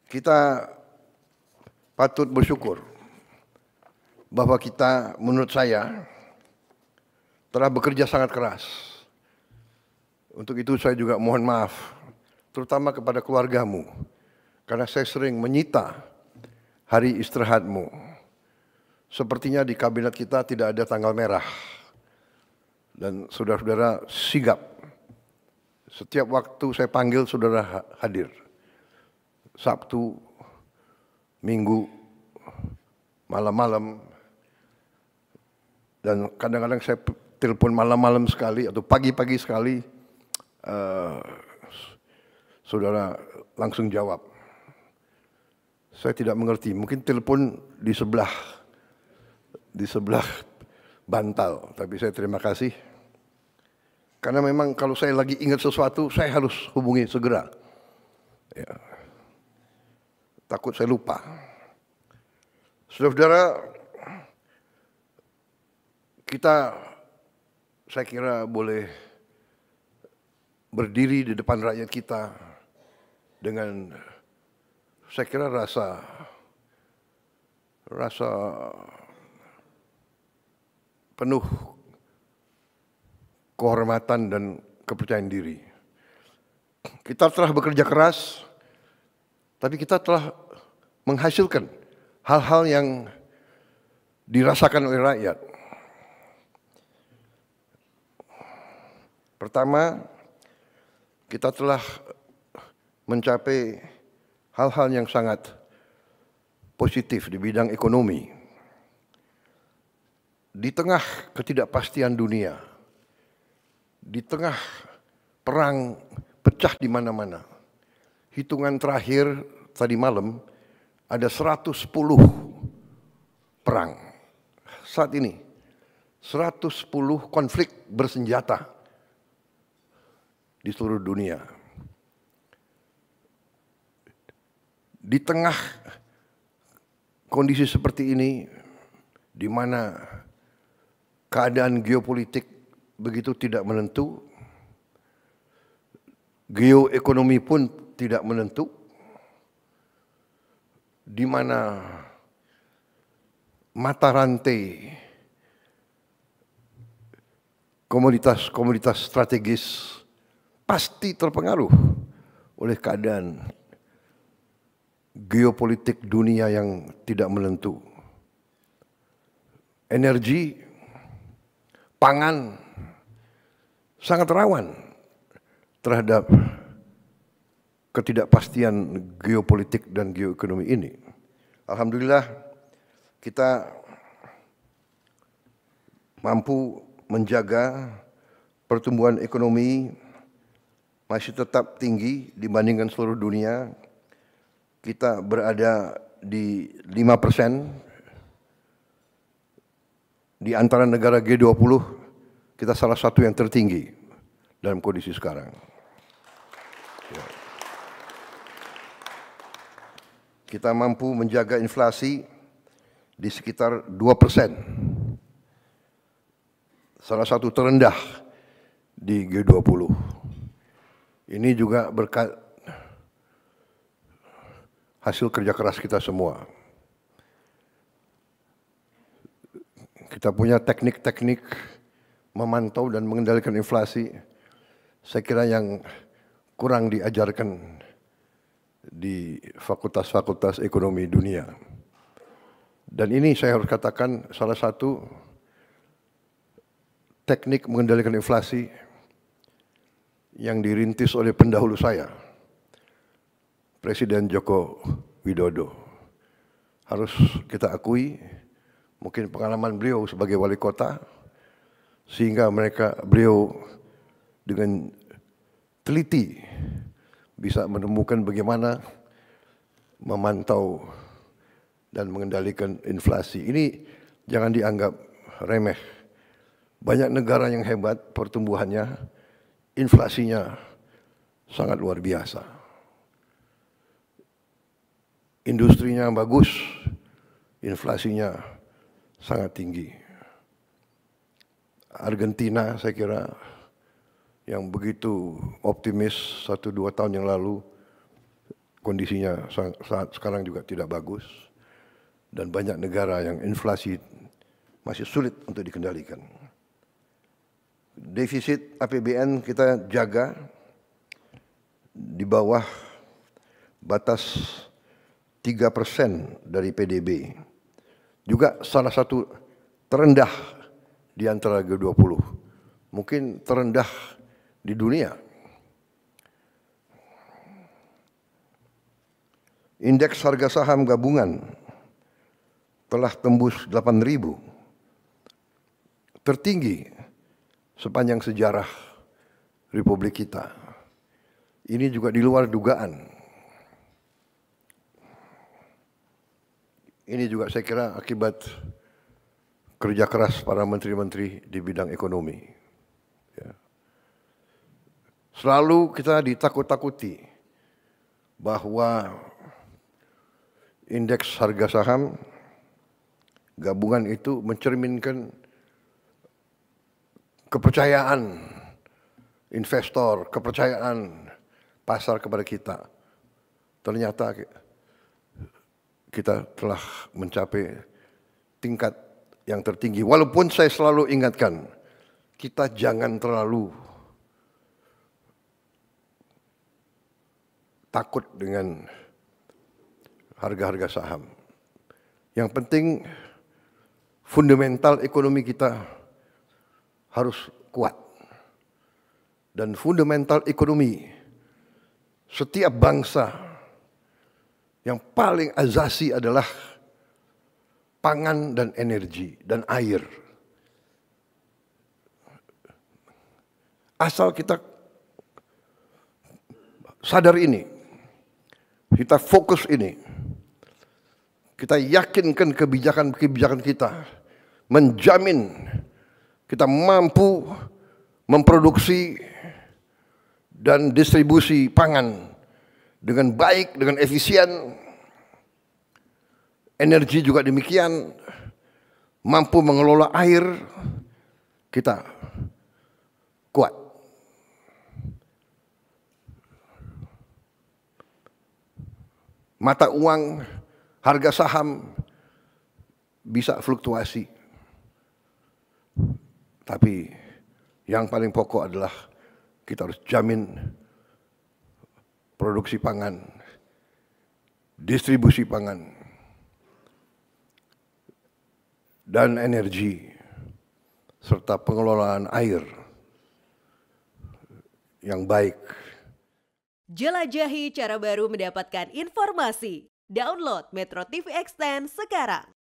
Kita patut bersyukur bahwa kita, menurut saya, telah bekerja sangat keras. Untuk itu saya juga mohon maaf, terutama kepada keluargamu, karena saya sering menyita hari istirahatmu. Sepertinya di kabinet kita tidak ada tanggal merah. Dan saudara-saudara sigap. Setiap waktu saya panggil, saudara hadir. Sabtu, Minggu, malam-malam. Dan kadang-kadang saya telepon malam-malam sekali atau pagi-pagi sekali, saudara langsung jawab. Saya tidak mengerti, mungkin telepon di sebelah bantal, tapi saya terima kasih. Karena memang kalau saya lagi ingat sesuatu, saya harus hubungi segera. Ya. Takut saya lupa. Saudara-saudara, kita saya kira boleh berdiri di depan rakyat kita dengan saya kira rasa penuh kehormatan dan kepercayaan diri. Kita telah bekerja keras, tapi kita telah menghasilkan hal-hal yang dirasakan oleh rakyat. Pertama, kita telah mencapai hal-hal yang sangat positif di bidang ekonomi. Di tengah ketidakpastian dunia, di tengah perang pecah di mana-mana, hitungan terakhir tadi malam ada 110 perang. Saat ini 110 konflik bersenjata di seluruh dunia. Di tengah kondisi seperti ini, di mana keadaan geopolitik begitu tidak menentu, geoekonomi pun tidak menentu, di mana mata rantai komoditas-komoditas strategis pasti terpengaruh oleh keadaan geopolitik dunia yang tidak menentu. Energi, pangan sangat rawan terhadap ketidakpastian geopolitik dan geoekonomi ini. Alhamdulillah kita mampu menjaga pertumbuhan ekonomi masih tetap tinggi dibandingkan seluruh dunia. Kita berada di 5%. Di antara negara G20, kita salah satu yang tertinggi dalam kondisi sekarang. Ya. Kita mampu menjaga inflasi di sekitar 2%. Salah satu terendah di G20. Ini juga berkat hasil kerja keras kita semua. Kita punya teknik-teknik memantau dan mengendalikan inflasi, saya kira yang kurang diajarkan di fakultas-fakultas ekonomi dunia. Dan ini saya harus katakan salah satu teknik mengendalikan inflasi yang dirintis oleh pendahulu saya, Presiden Joko Widodo. Harus kita akui, mungkin pengalaman beliau sebagai wali kota, sehingga beliau dengan teliti bisa menemukan bagaimana memantau dan mengendalikan inflasi. Ini jangan dianggap remeh. Banyak negara yang hebat pertumbuhannya, inflasinya sangat luar biasa. Industrinya bagus, inflasinya sangat tinggi. Argentina saya kira yang begitu optimis 1-2 tahun yang lalu, kondisinya saat sekarang juga tidak bagus dan banyak negara yang inflasi masih sulit untuk dikendalikan. Defisit APBN kita jaga di bawah batas 3% dari PDB. Juga salah satu terendah di antara G20. Mungkin terendah di dunia. Indeks harga saham gabungan telah tembus 8.000. Tertinggi sepanjang sejarah Republik kita. Ini juga di luar dugaan. Ini juga saya kira akibat kerja keras para menteri-menteri di bidang ekonomi. Ya. Selalu kita ditakut-takuti bahwa indeks harga saham gabungan itu mencerminkan kepercayaan investor, kepercayaan pasar kepada kita. Ternyata kita telah mencapai tingkat yang tertinggi. Walaupun saya selalu ingatkan, kita jangan terlalu takut dengan harga-harga saham. Yang penting fundamental ekonomi kita harus kuat. Dan fundamental ekonomi setiap bangsa yang paling asasi adalah pangan dan energi dan air. Asal kita sadar ini, kita fokus ini, kita yakinkan kebijakan-kebijakan kita, menjamin kita mampu memproduksi dan distribusi pangan dengan baik, dengan efisien. Energi juga demikian, mampu mengelola air, kita kuat. Mata uang, harga saham bisa fluktuasi. Tapi yang paling pokok adalah kita harus jamin produksi pangan, distribusi pangan, dan energi, serta pengelolaan air yang baik. Jelajahi cara baru mendapatkan informasi. Download Metro TV Extend sekarang.